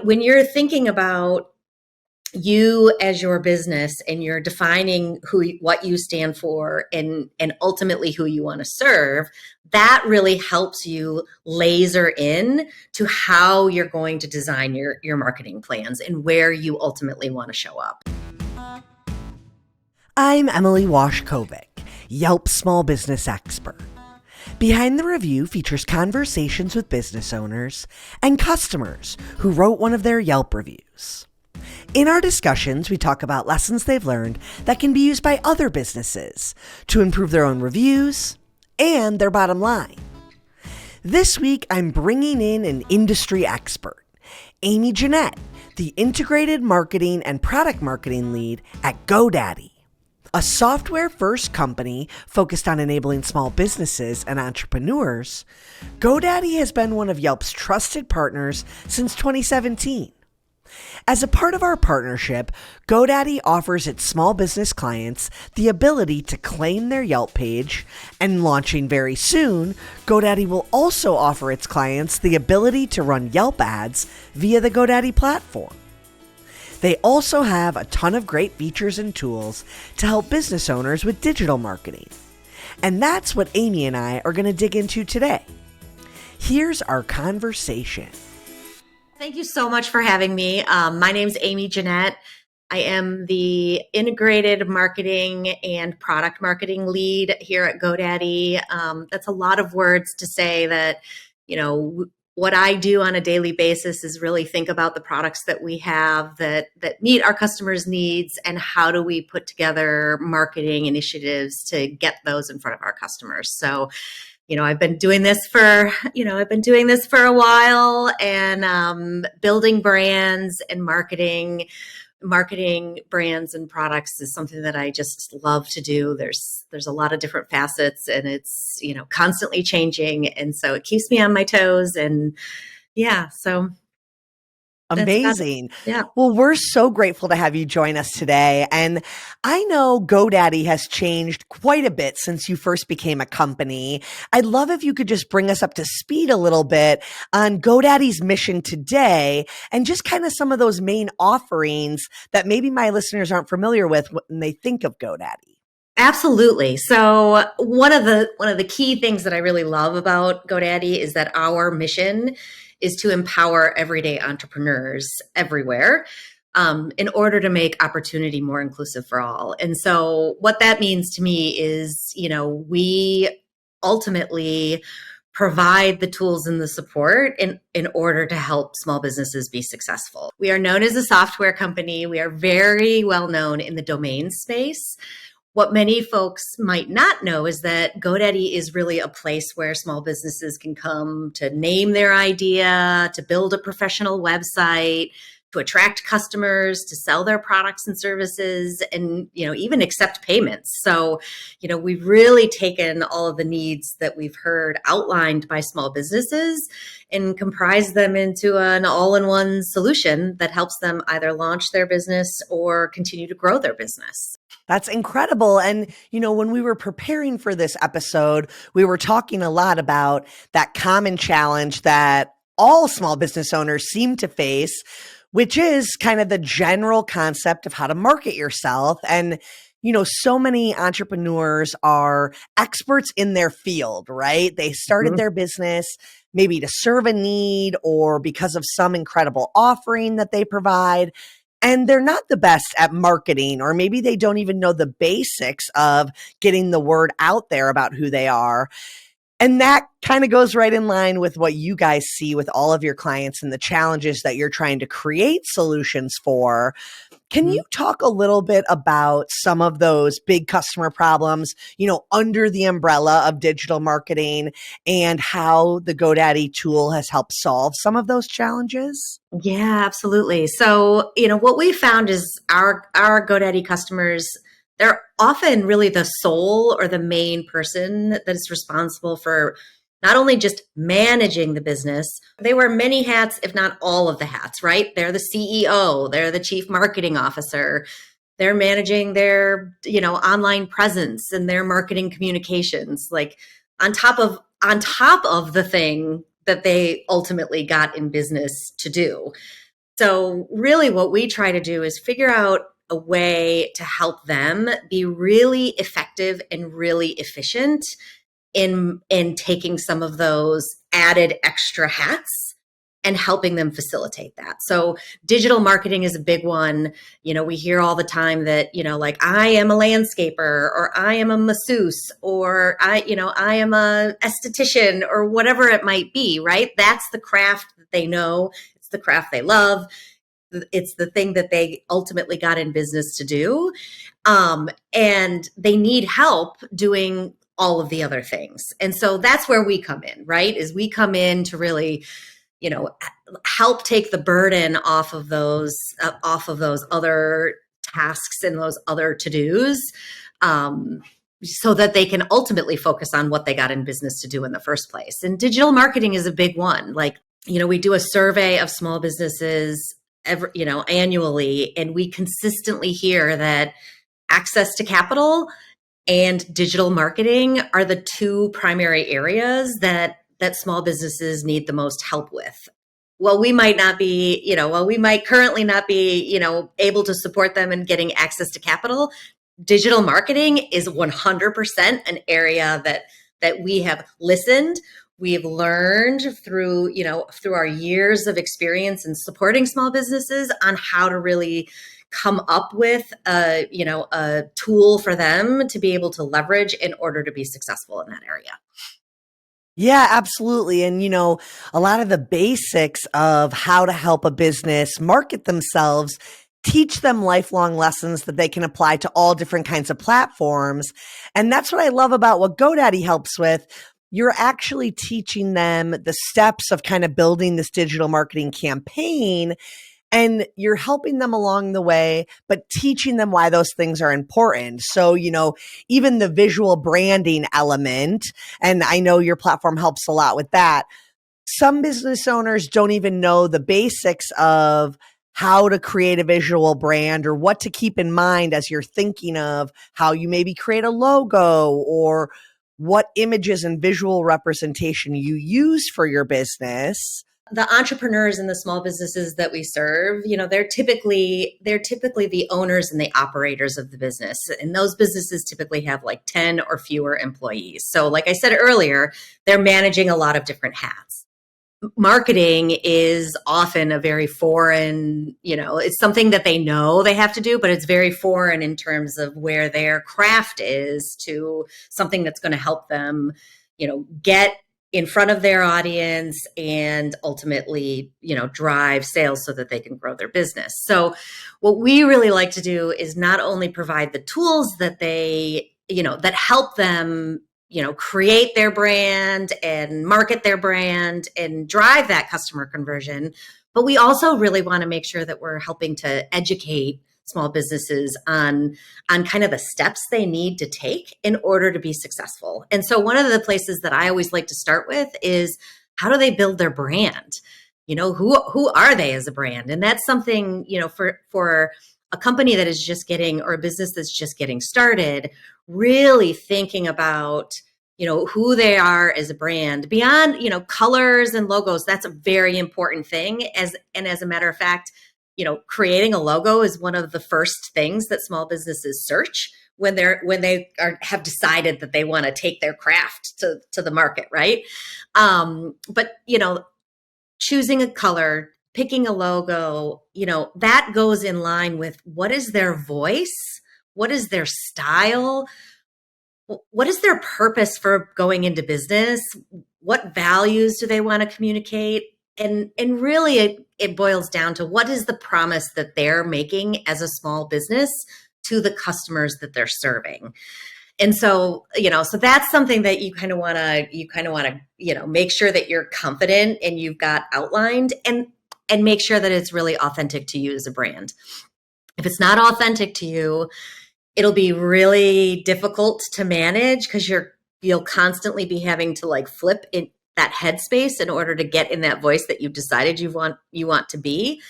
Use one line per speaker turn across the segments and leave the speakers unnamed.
when you're thinking about you as your business and you're defining what you stand for and ultimately who you want to serve, that really helps you laser in to how you're going to design your marketing plans and where you ultimately want to show up.
I'm Emily Washcovick, Yelp small business expert. Behind the Review features conversations with business owners and customers who wrote one of their Yelp reviews. In our discussions, we talk about lessons they've learned that can be used by other businesses to improve their own reviews and their bottom line. This week, I'm bringing in an industry expert, Amy Jennette, the integrated marketing and product marketing lead at GoDaddy. A software-first company focused on enabling small businesses and entrepreneurs, GoDaddy has been one of Yelp's trusted partners since 2017. As a part of our partnership, GoDaddy offers its small business clients the ability to claim their Yelp page, and launching very soon, GoDaddy will also offer its clients the ability to run Yelp ads via the GoDaddy platform. They also have a ton of great features and tools to help business owners with digital marketing. And that's what Amy and I are going to dig into today. Here's our conversation.
Thank you so much for having me. My name's Amy Jennette. I am the integrated marketing and product marketing lead here at GoDaddy. That's a lot of words to say that, what I do on a daily basis is really think about the products that we have that meet our customers' needs, and how do we put together marketing initiatives to get those in front of our customers. So, I've been doing this for a while, and building brands and marketing brands and products is something that I just love to do. There's a lot of different facets, and it's, constantly changing. And so it keeps me on my toes, and so.
Amazing.
Yeah.
Well, we're so grateful to have you join us today. And I know GoDaddy has changed quite a bit since you first became a company. I'd love if you could just bring us up to speed a little bit on GoDaddy's mission today, and just kind of some of those main offerings that maybe my listeners aren't familiar with when they think of GoDaddy.
Absolutely. So one of the key things that I really love about GoDaddy is that our mission is to empower everyday entrepreneurs everywhere, in order to make opportunity more inclusive for all. And so what that means to me is, we ultimately provide the tools and the support in order to help small businesses be successful. We are known as a software company. We are very well known in the domain space. What many folks might not know is that GoDaddy is really a place where small businesses can come to name their idea, to build a professional website, to attract customers, to sell their products and services, and even accept payments. So, we've really taken all of the needs that we've heard outlined by small businesses and comprised them into an all-in-one solution that helps them either launch their business or continue to grow their business.
That's incredible. And, when we were preparing for this episode, we were talking a lot about that common challenge that all small business owners seem to face, which is kind of the general concept of how to market yourself. And, so many entrepreneurs are experts in their field, right? They started their business maybe to serve a need or because of some incredible offering that they provide. And they're not the best at marketing, or maybe they don't even know the basics of getting the word out there about who they are. And that kind of goes right in line with what you guys see with all of your clients and the challenges that you're trying to create solutions for. Can you talk a little bit about some of those big customer problems, under the umbrella of digital marketing, and how the GoDaddy tool has helped solve some of those challenges?
Yeah, absolutely. So, what we found is our GoDaddy customers, they're often really the sole or the main person that is responsible for not only just managing the business, they wear many hats, if not all of the hats, right? They're the CEO, they're the chief marketing officer, they're managing their, online presence and their marketing communications, like on top of the thing that they ultimately got in business to do. So really what we try to do is figure out a way to help them be really effective and really efficient in taking some of those added extra hats and helping them facilitate that. So digital marketing is a big one. We hear all the time that, like I am a landscaper or I am a masseuse or I am a esthetician or whatever it might be, right? That's the craft that they know. It's the craft they love. It's the thing that they ultimately got in business to do. And they need help doing all of the other things. And so that's where we come in, right? Is we come in to really, help take the burden off of those other tasks and those other to-dos, so that they can ultimately focus on what they got in business to do in the first place. And digital marketing is a big one. Like, we do a survey of small businesses annually, and we consistently hear that access to capital and digital marketing are the two primary areas that small businesses need the most help with. Well, we might currently not be, able to support them in getting access to capital. Digital marketing is 100% an area that we have listened. We've learned through our years of experience in supporting small businesses on how to really come up with a tool for them to be able to leverage in order to be successful in that area.
Yeah, absolutely. And, a lot of the basics of how to help a business market themselves, teach them lifelong lessons that they can apply to all different kinds of platforms. And that's what I love about what GoDaddy helps with. You're actually teaching them the steps of kind of building this digital marketing campaign, and you're helping them along the way, but teaching them why those things are important. So, even the visual branding element, and I know your platform helps a lot with that. Some business owners don't even know the basics of how to create a visual brand or what to keep in mind as you're thinking of how you maybe create a logo or what images and visual representation you use for your business.
The entrepreneurs and the small businesses that we serve, they're typically the owners and the operators of the business. And those businesses typically have like 10 or fewer employees. So like I said earlier, they're managing a lot of different hats. Marketing is often a very foreign, it's something that they know they have to do, but it's very foreign in terms of where their craft is to something that's going to help them, get in front of their audience and ultimately, drive sales so that they can grow their business. So what we really like to do is not only provide the tools that they, that help them, create their brand and market their brand and drive that customer conversion, but we also really want to make sure that we're helping to educate small businesses on kind of the steps they need to take in order to be successful. And so one of the places that I always like to start with is, how do they build their brand? Who are they as a brand? And that's something, for a company that is just getting, or a business that's just getting started, really thinking about, who they are as a brand beyond, colors and logos. That's a very important thing. As a matter of fact, creating a logo is one of the first things that small businesses search when they have decided that they want to take their craft to the market, right? But choosing a color, picking a logo, that goes in line with what is their voice, what is their style, what is their purpose for going into business, what values do they want to communicate, and really it boils down to what is the promise that they're making as a small business to the customers that they're serving. And so, so that's something that you kind of want to, make sure that you're confident and you've got outlined, and make sure that it's really authentic to you as a brand. If it's not authentic to you, it'll be really difficult to manage because you'll constantly be having to like flip in that headspace in order to get in that voice that you've decided you want to be.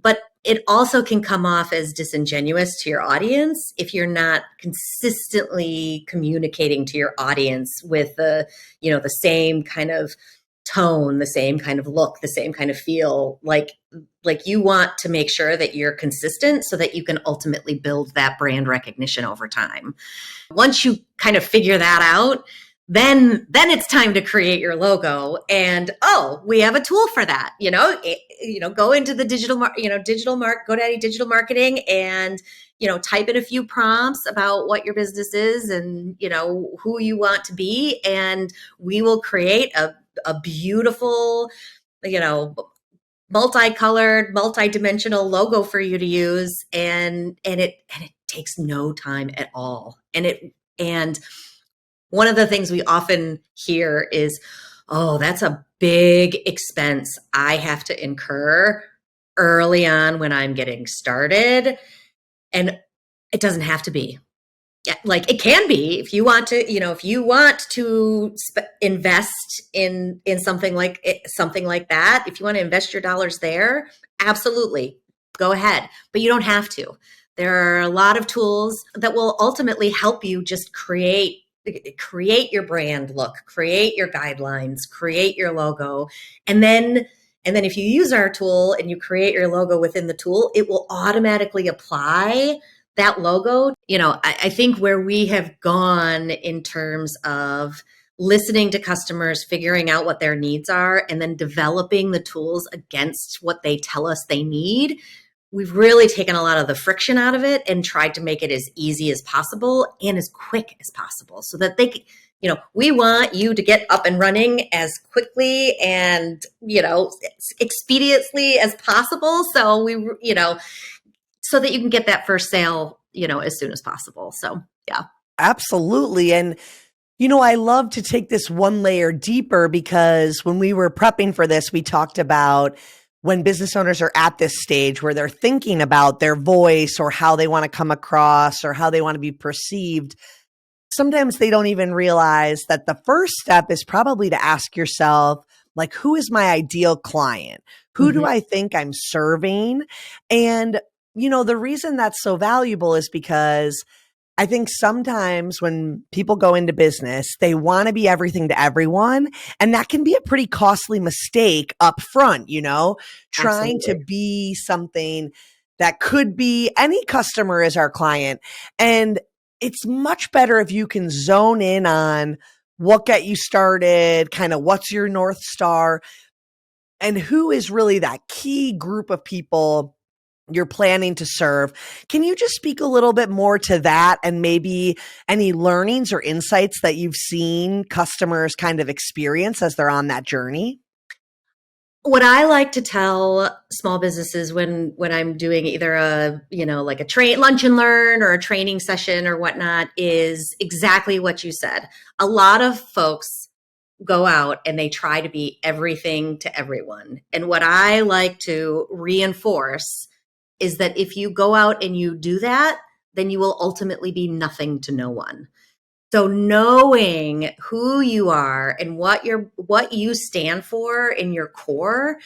But it also can come off as disingenuous to your audience if you're not consistently communicating to your audience with the same kind of tone, the same kind of look, the same kind of feel. Like you want to make sure that you're consistent so that you can ultimately build that brand recognition over time. Once you kind of figure that out, then it's time to create your logo. And we have a tool for that. Go into the GoDaddy digital marketing, and type in a few prompts about what your business is and who you want to be, and we will create a beautiful, multicolored, multidimensional logo for you to use, and it takes no time at all. And one of the things we often hear is, oh, that's a big expense I have to incur early on when I'm getting started. And it doesn't have to be. Yeah, like it can be if you want to, invest in something like that. If you want to invest your dollars there, absolutely, go ahead. But you don't have to. There are a lot of tools that will ultimately help you just create your brand look, create your guidelines, create your logo, and then if you use our tool and you create your logo within the tool, it will automatically apply that logo. I think where we have gone in terms of listening to customers, figuring out what their needs are, and then developing the tools against what they tell us they need, we've really taken a lot of the friction out of it and tried to make it as easy as possible and as quick as possible so that they can, we want you to get up and running as quickly and, expediently as possible. So so that you can get that first sale, as soon as possible. So, yeah.
Absolutely. And, I love to take this one layer deeper because when we were prepping for this, we talked about when business owners are at this stage where they're thinking about their voice or how they want to come across or how they want to be perceived. Sometimes they don't even realize that the first step is probably to ask yourself, like, who is my ideal client? Who do I think I'm serving? And, the reason that's so valuable is because I think sometimes when people go into business, they want to be everything to everyone. And that can be a pretty costly mistake up front, trying to be something that could be any customer is our client. And it's much better if you can zone in on what got you started, kind of what's your North Star, and who is really that key group of people you're planning to serve. Can you just speak a little bit more to that and maybe any learnings or insights that you've seen customers kind of experience as they're on that journey?
What I like to tell small businesses when I'm doing either a, like a lunch and learn or a training session or whatnot is exactly what you said. A lot of folks go out and they try to be everything to everyone. And what I like to reinforce is that if you go out and you do that, then you will ultimately be nothing to no one. So knowing who you are and what you stand for in your core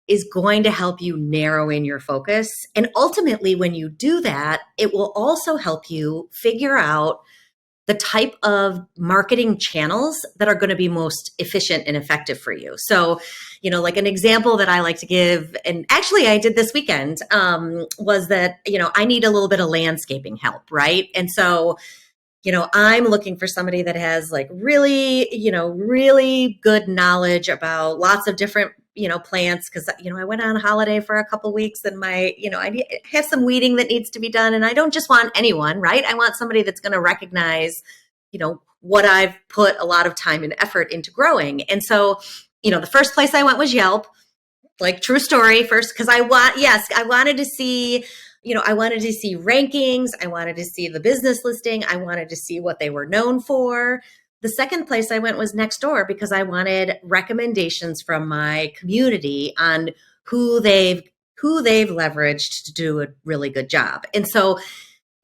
is going to help you narrow in your focus. And ultimately, when you do that, it will also help you figure out the type of marketing channels that are going to be most efficient and effective for you. So, like an example that I like to give, and actually I did this weekend, was that, I need a little bit of landscaping help, right? And so, I'm looking for somebody that has like really, really good knowledge about lots of different, plants. Cause, I went on holiday for a couple of weeks and I have some weeding that needs to be done. And I don't just want anyone, right? I want somebody that's going to recognize, what I've put a lot of time and effort into growing. And so, the first place I went was Yelp, like true story first, because I wanted to see, I wanted to see rankings. I wanted to see the business listing. I wanted to see what they were known for. The second place I went was Nextdoor because I wanted recommendations from my community on who they've leveraged to do a really good job. And so,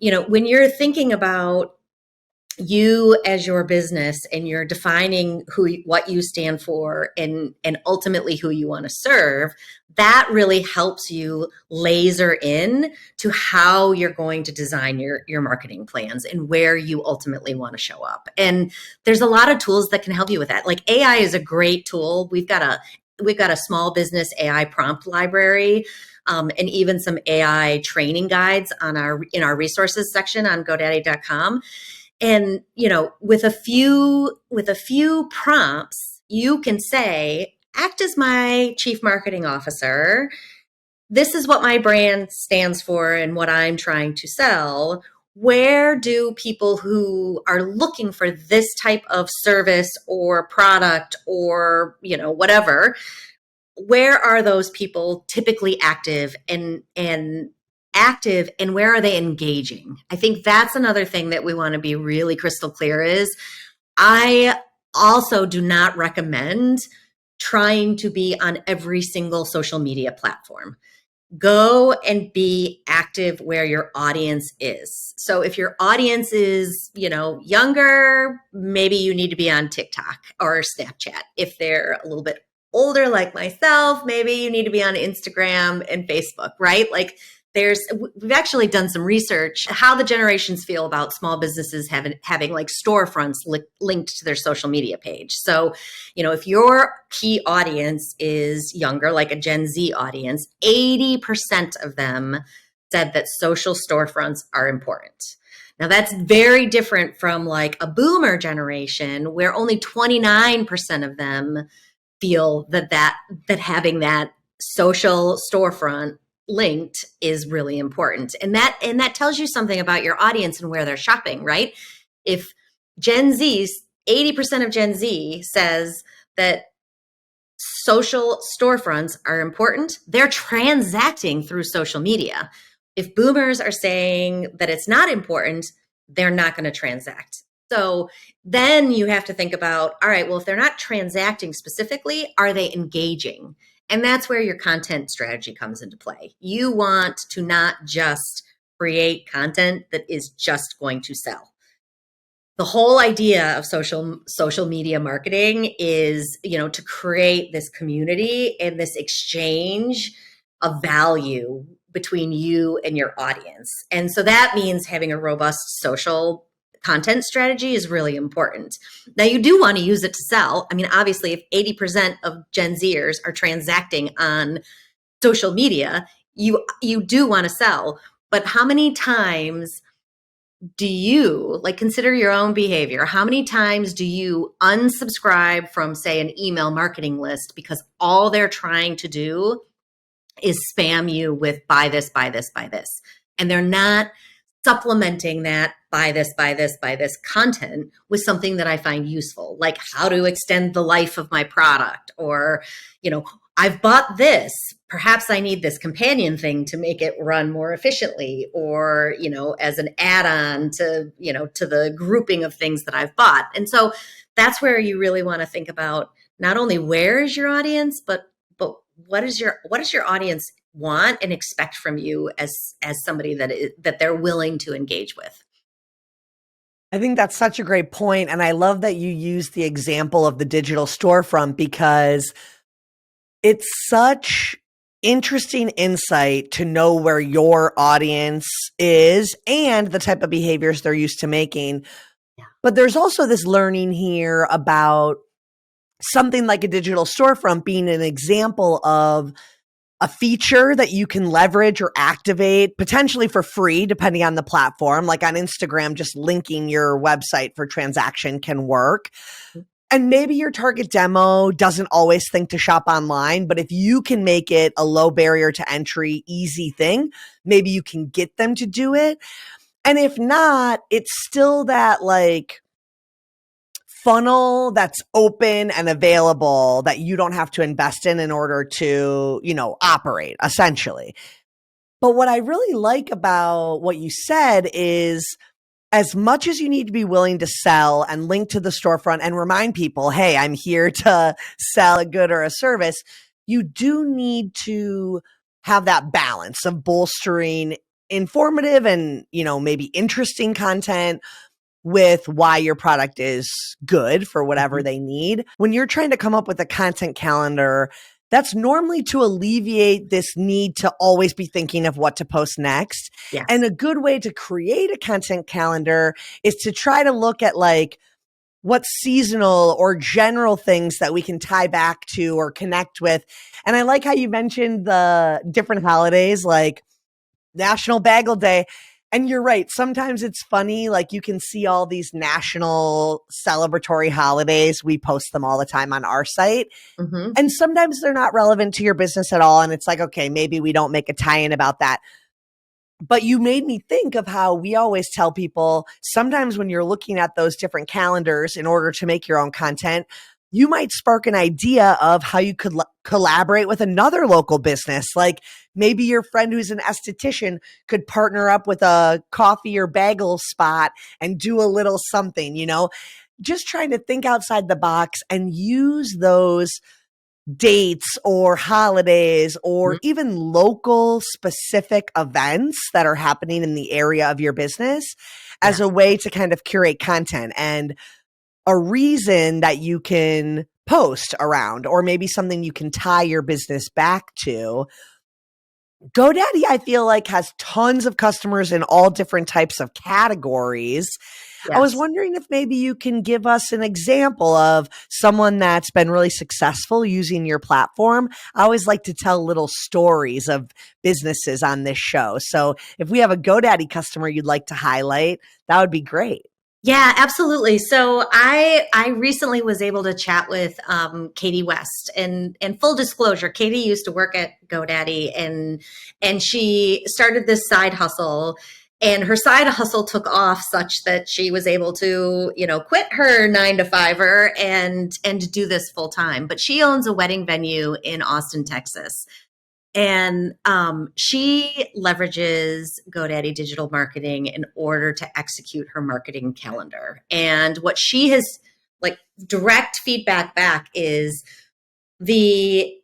when you're thinking about you as your business and you're defining what you stand for and ultimately who you want to serve, that really helps you laser in to how you're going to design your marketing plans and where you ultimately want to show up. And there's a lot of tools that can help you with that. Like AI is a great tool. We've got a small business AI prompt library, and even some AI training guides in our resources section on GoDaddy.com. And with a few prompts, you can say, act as my chief marketing officer. This is what my brand stands for and what I'm trying to sell. Where do people who are looking for this type of service or product or whatever, where are those people typically active and where are they engaging? I think that's another thing that we want to be really crystal clear is I also do not recommend trying to be on every single social media platform. Go and be active where your audience is. So if your audience is, younger, maybe you need to be on TikTok or Snapchat. If they're a little bit older like myself, maybe you need to be on Instagram and Facebook, right? Like we've actually done some research how the generations feel about small businesses having like storefronts linked to their social media page. So, if your key audience is younger, like a Gen Z audience, 80% of them said that social storefronts are important. Now that's very different from like a boomer generation where only 29% of them feel that having that social storefront linked is really important. And that tells you something about your audience and where they're shopping, right? If 80% of Gen Z says that social storefronts are important, they're transacting through social media. If boomers are saying that it's not important, they're not going to transact. So then you have to think about, all right, well, if they're not transacting specifically, are they engaging? And that's where your content strategy comes into play. You want to not just create content that is just going to sell. The whole idea of social media marketing is, to create this community and this exchange of value between you and your audience. And so that means having a robust social content strategy is really important. Now, you do want to use it to sell. I mean, obviously, if 80% of Gen Zers are transacting on social media, you do want to sell. But how many times do you consider your own behavior? How many times do you unsubscribe from, say, an email marketing list because all they're trying to do is spam you with buy this, buy this, buy this, and they're not supplementing that buy this, buy this, buy this content with something that I find useful, like how to extend the life of my product, or, I've bought this, perhaps I need this companion thing to make it run more efficiently, or, as an add-on to, to the grouping of things that I've bought. And so that's where you really want to think about not only where is your audience, but what does your audience want and expect from you as somebody that they're willing to engage with.
I think that's such a great point. And I love that you use the example of the digital storefront because it's such interesting insight to know where your audience is and the type of behaviors they're used to making. Yeah. But there's also this learning here about something like a digital storefront being an example of a feature that you can leverage or activate potentially for free, depending on the platform. Like on Instagram, just linking your website for transaction can work. And maybe your target demo doesn't always think to shop online, but if you can make it a low barrier to entry, easy thing, maybe you can get them to do it. And if not, it's still that funnel that's open and available that you don't have to invest in order to, operate essentially. But what I really like about what you said is as much as you need to be willing to sell and link to the storefront and remind people, hey, I'm here to sell a good or a service, you do need to have that balance of bolstering informative and, maybe interesting content with why your product is good for whatever
Mhm.
they need. When you're trying to come up with a content calendar, that's normally to alleviate this need to always be thinking of what to post next. And
Yes.
a good way to create a content calendar is to try to look at like what seasonal or general things that we can tie back to or connect with. And I like how you mentioned the different holidays like National Bagel Day. And you're right. Sometimes it's funny. Like you can see all these national celebratory holidays. We post them all the time on our site.
Hmm.
And sometimes they're not relevant to your business at all. And it's like, okay, maybe we don't make a tie in about that. But you made me think of how we always tell people sometimes when you're looking at those different calendars in order to make your own content, you might spark an idea of how you could collaborate with another local business. Like maybe your friend who's an esthetician could partner up with a coffee or bagel spot and do a little something, just trying to think outside the box and use those dates or holidays or even local specific events that are happening in the area of your business as
Yes.
a way to kind of curate content and a reason that you can post around, or maybe something you can tie your business back to. GoDaddy, I feel like, has tons of customers in all different types of categories. I was
Yes.
wondering if maybe you can give us an example of someone that's been really successful using your platform. I always like to tell little stories of businesses on this show. So if we have a GoDaddy customer you'd like to highlight, that would be great.
Yeah, absolutely. So I recently was able to chat with Katie West, and full disclosure, Katie used to work at GoDaddy, and she started this side hustle, and her side hustle took off such that she was able to quit her 9 to 5er and do this full time. But she owns a wedding venue in Austin, Texas. And she leverages GoDaddy digital marketing in order to execute her marketing calendar. And what she has, like, direct feedback back is the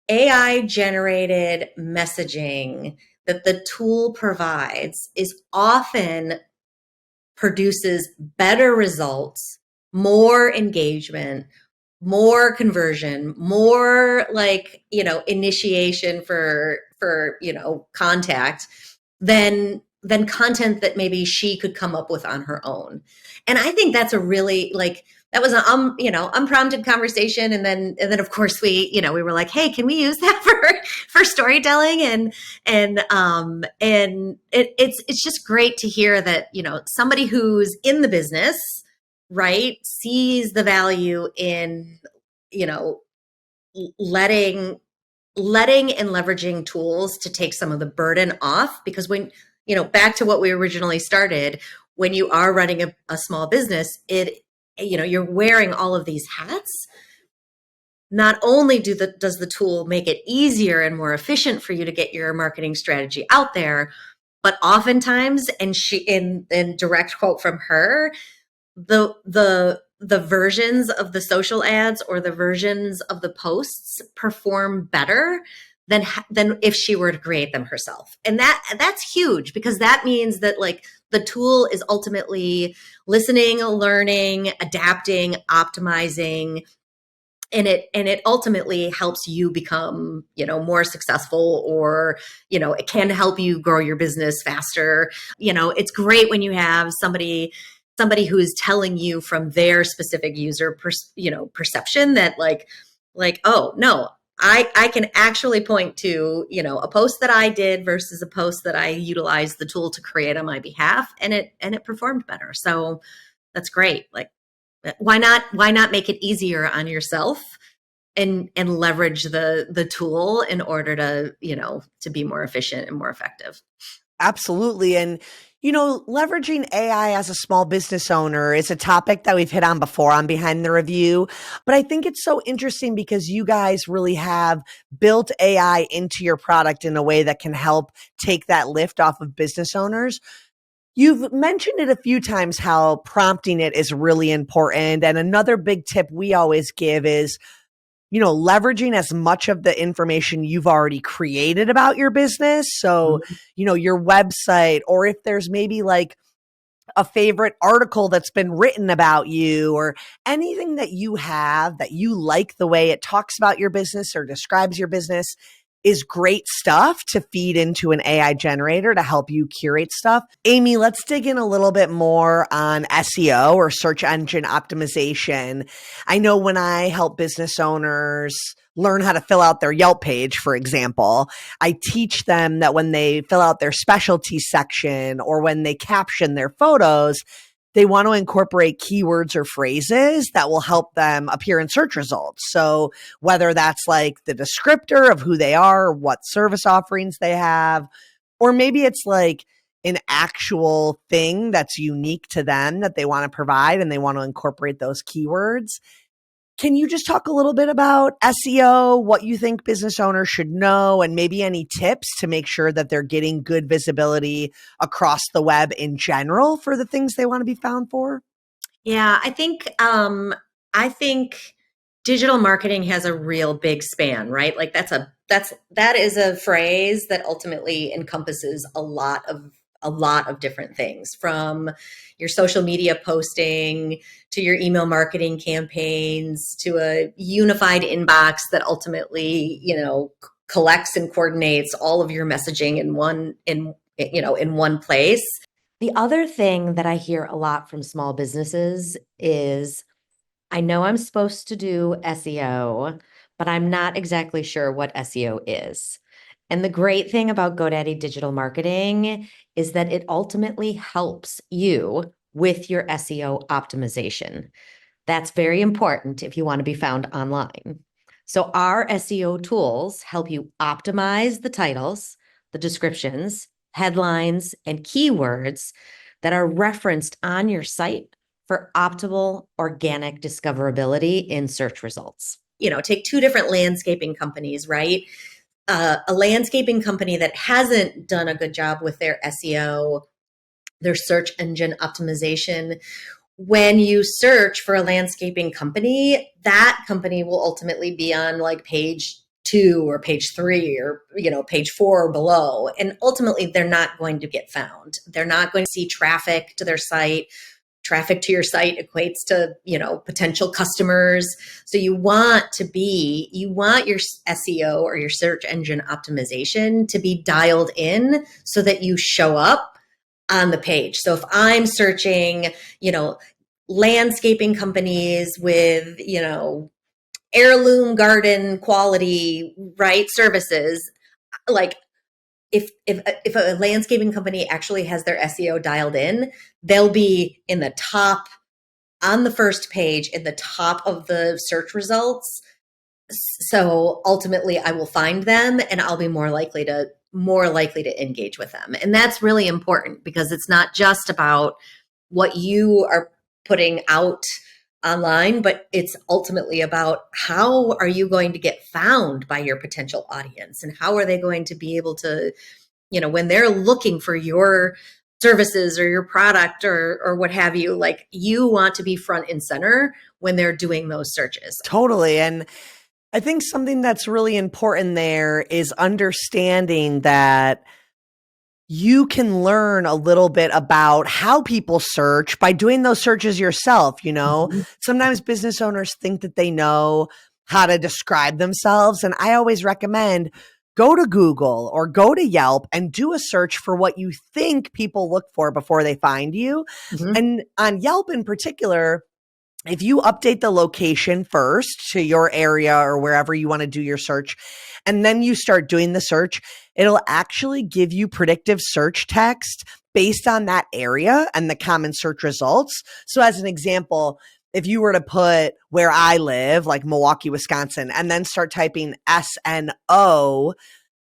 AI generated messaging that the tool provides is often produces better results, more engagement, more conversion, more initiation for contact than content that maybe she could come up with on her own. And I think that's a really that was an unprompted conversation, and then of course we were like, hey, can we use that for storytelling? And it's just great to hear that somebody who's in the business, right, sees the value in you know letting and leveraging tools to take some of the burden off. Because when back to what we originally started, when you are running a small business, you're wearing all of these hats. Not only does the tool make it easier and more efficient for you to get your marketing strategy out there, but oftentimes, and she in direct quote from her, the versions of the social ads or the versions of the posts perform better than if she were to create them herself. And that's huge, because that means that the tool is ultimately listening, learning, adapting, optimizing, and it ultimately helps you become more successful, or it can help you grow your business faster. It's great when you have somebody who is telling you from their specific user perception that oh no, I can actually point to a post that I did versus a post that I utilized the tool to create on my behalf, and it performed better. So that's great. Why not make it easier on yourself and leverage the tool in order to be more efficient and more effective.
Absolutely. And, leveraging AI as a small business owner is a topic that we've hit on before on Behind the Review. But I think it's so interesting because you guys really have built AI into your product in a way that can help take that lift off of business owners. You've mentioned it a few times how prompting it is really important. And another big tip we always give is, leveraging as much of the information you've already created about your business. So,
Mhm.
your website, or if there's maybe like a favorite article that's been written about you, or anything that you have that you like the way it talks about your business or describes your business, is great stuff to feed into an AI generator to help you curate stuff. Amy, let's dig in a little bit more on SEO, or search engine optimization. I know when I help business owners learn how to fill out their Yelp page, for example, I teach them that when they fill out their specialty section or when they caption their photos, they want to incorporate keywords or phrases that will help them appear in search results. So whether that's like the descriptor of who they are, what service offerings they have, or maybe it's like an actual thing that's unique to them that they want to provide and they want to incorporate those keywords. Can you just talk a little bit about SEO, what you think business owners should know, and maybe any tips to make sure that they're getting good visibility across the web in general for the things they want to be found for?
Yeah, I think digital marketing has a real big span, right? Like that is a phrase that ultimately encompasses a lot of different things, from your social media posting to your email marketing campaigns to a unified inbox that ultimately, collects and coordinates all of your messaging in one place. The other thing that I hear a lot from small businesses is, I know I'm supposed to do SEO, but I'm not exactly sure what SEO is. And the great thing about GoDaddy digital marketing is that it ultimately helps you with your SEO optimization. That's very important if you want to be found online. So our SEO tools help you optimize the titles, the descriptions, headlines, and keywords that are referenced on your site for optimal organic discoverability in search results. Take two different landscaping companies, right? A landscaping company that hasn't done a good job with their SEO, their search engine optimization. When you search for a landscaping company, that company will ultimately be on like page 2 or page 3 or page 4 or below, and ultimately they're not going to get found. They're not going to see traffic to their site. Traffic to your site equates to potential customers. So you want your SEO or your search engine optimization to be dialed in so that you show up on the page. So if I'm searching landscaping companies with heirloom garden quality, right, services, like if a landscaping company actually has their SEO dialed in, they'll be in the top, on the first page, in the top of the search results. So ultimately I will find them and I'll be more likely to engage with them. And that's really important, because it's not just about what you are putting out online, but it's ultimately about how are you going to get found by your potential audience, and how are they going to be able to, when they're looking for your services or your product or what have you, like, you want to be front and center when they're doing those searches.
Totally. And I think something that's really important there is understanding that you can learn a little bit about how people search by doing those searches yourself. Sometimes business owners think that they know how to describe themselves. And I always recommend go to Google or go to Yelp and do a search for what you think people look for before they find you.
Mm-hmm.
And on Yelp in particular, if you update the location first to your area or wherever you want to do your search, and then you start doing the search, it'll actually give you predictive search text based on that area and the common search results. So as an example, if you were to put where I live, like Milwaukee, Wisconsin, and then start typing SNO,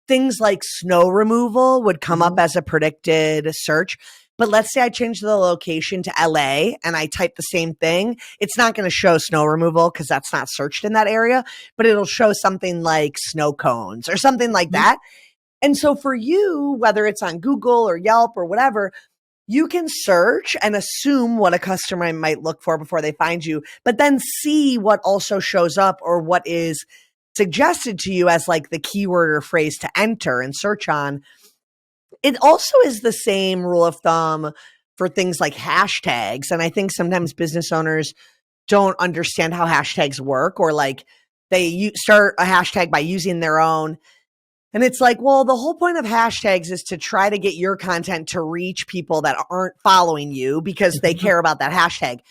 things like snow removal would come up as a predicted search. But let's say I change the location to LA and I type the same thing. It's not going to show snow removal because that's not searched in that area, but it'll show something like snow cones or something like that. And so for you, whether it's on Google or Yelp or whatever, you can search and assume what a customer might look for before they find you, but then see what also shows up or what is suggested to you as like the keyword or phrase to enter and search on. It also is the same rule of thumb for things like hashtags. And I think sometimes business owners don't understand how hashtags work, or like start a hashtag by using their own. And it's like, well, the whole point of hashtags is to try to get your content to reach people that aren't following you because they care about that hashtag.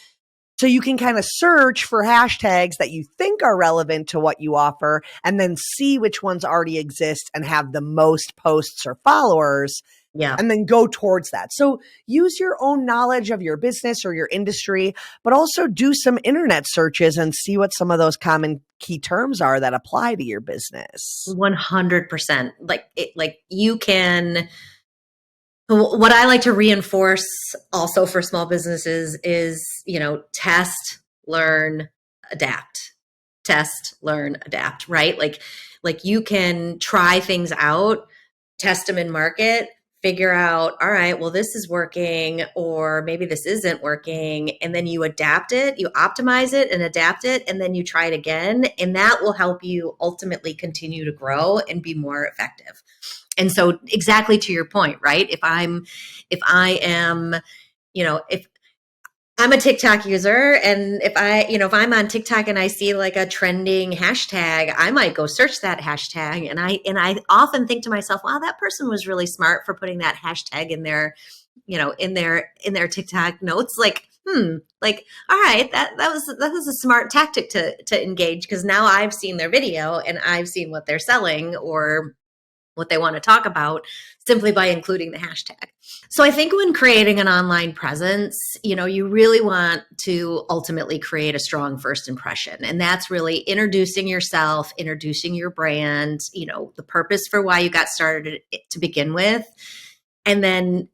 So you can kind of search for hashtags that you think are relevant to what you offer and then see which ones already exist and have the most posts or followers.
Yeah.
And then go towards that. So use your own knowledge of your business or your industry, but also do some internet searches and see what some of those common key terms are that apply to your business.
100%. Like you can, what I like to reinforce also for small businesses is, test, learn, adapt. Test, learn, adapt, right? Like you can try things out, test them in market, figure out, all right, well, this is working, or maybe this isn't working. And then you adapt it, you optimize it and adapt it, and then you try it again. And that will help you ultimately continue to grow and be more effective. And so exactly to your point, right? If I'm a TikTok user, and if I'm on TikTok and I see like a trending hashtag, I might go search that hashtag. And I often think to myself, wow, that person was really smart for putting that hashtag in their, in their TikTok notes. All right, that was a smart tactic to engage, because now I've seen their video and I've seen what they're selling or what they want to talk about simply by including the hashtag. So I think when creating an online presence, you really want to ultimately create a strong first impression. And that's really introducing yourself, introducing your brand, the purpose for why you got started to begin with, and then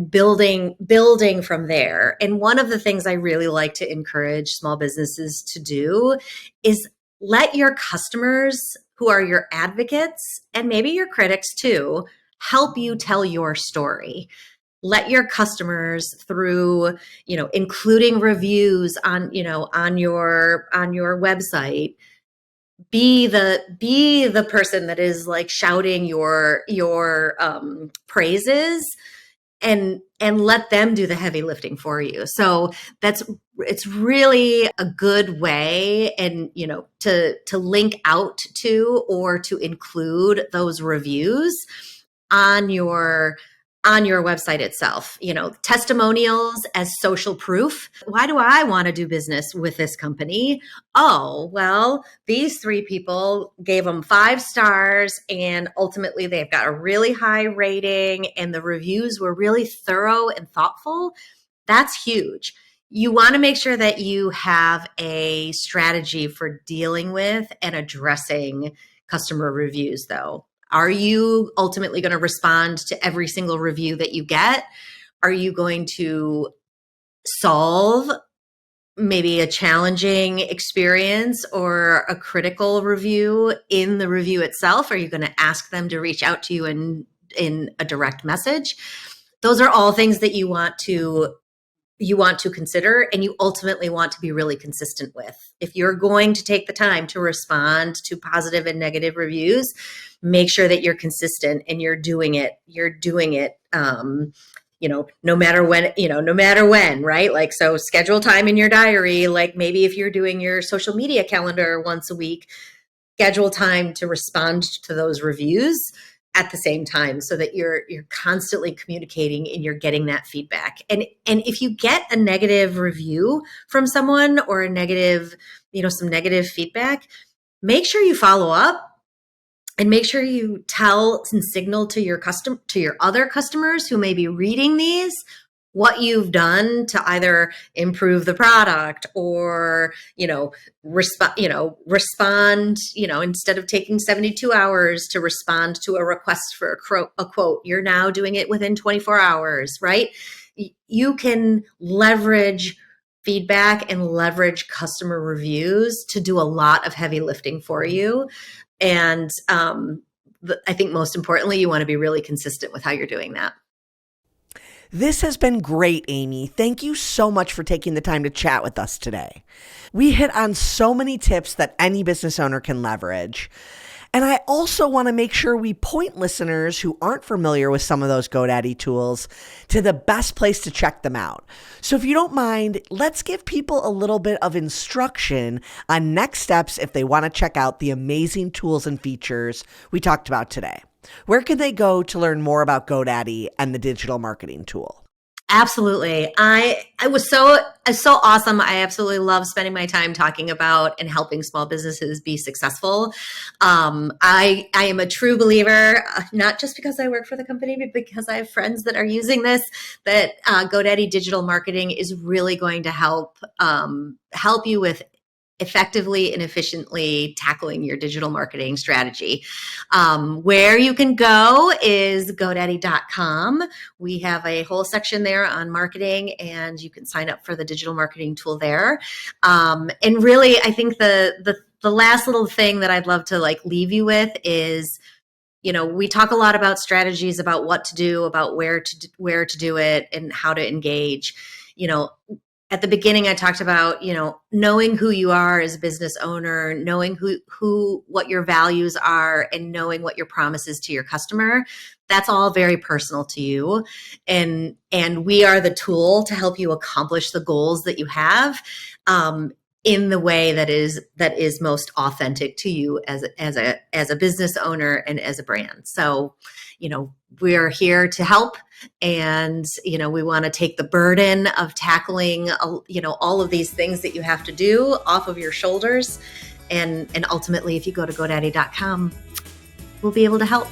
building from there. And one of the things I really like to encourage small businesses to do is let your customers, who are your advocates and maybe your critics too, help you tell your story. Let your customers, through, including reviews on your website, be the person that is like shouting your praises, and let them do the heavy lifting for you. So it's really a good way, and to link out to or to include those reviews on your website itself. Testimonials as social proof. Why do I want to do business with this company? Oh, well, these 3 people gave them 5 stars, and ultimately they've got a really high rating, and the reviews were really thorough and thoughtful. That's huge. You want to make sure that you have a strategy for dealing with and addressing customer reviews, though. Are you ultimately going to respond to every single review that you get? Are you going to solve maybe a challenging experience or a critical review in the review itself? Are you going to ask them to reach out to you in a direct message? Those are all things that you want to consider, and you ultimately want to be really consistent with. If you're going to take the time to respond to positive and negative reviews, make sure that you're consistent and you're doing it, no matter when, right? Like, so schedule time in your diary. Like maybe if you're doing your social media calendar once a week, schedule time to respond to those reviews at the same time, so that you're constantly communicating and you're getting that feedback. And if you get a negative review from someone, or a negative, some negative feedback, make sure you follow up, and make sure you tell and signal to your other customers who may be reading these what you've done to either improve the product, or respond, instead of taking 72 hours to respond to a request for a quote, you're now doing it within 24 hours, right? You can leverage feedback and leverage customer reviews to do a lot of heavy lifting for you. And I think most importantly, you want to be really consistent with how you're doing that.
This has been great, Amy. Thank you so much for taking the time to chat with us today. We hit on so many tips that any business owner can leverage. And I also want to make sure we point listeners who aren't familiar with some of those GoDaddy tools to the best place to check them out. So if you don't mind, let's give people a little bit of instruction on next steps if they want to check out the amazing tools and features we talked about today. Where can they go to learn more about GoDaddy and the digital marketing tool?
Absolutely. I was so awesome. I absolutely love spending my time talking about and helping small businesses be successful. I am a true believer, not just because I work for the company, but because I have friends that are using this, that GoDaddy digital marketing is really going to help you with effectively and efficiently tackling your digital marketing strategy. Where you can go is GoDaddy.com. We have a whole section there on marketing, and you can sign up for the digital marketing tool there. And really, I think the last little thing that I'd love to leave you with is, we talk a lot about strategies, about what to do, about where to do it, and how to engage. At the beginning, I talked about, knowing who you are as a business owner, knowing what your values are, and knowing what your promise is to your customer. That's all very personal to you. And we are the tool to help you accomplish the goals that you have, in the way that is most authentic to you as a business owner and as a brand. So, we're here to help, and we want to take the burden of tackling all of these things that you have to do off of your shoulders, and ultimately, if you go to GoDaddy.com, we'll be able to help.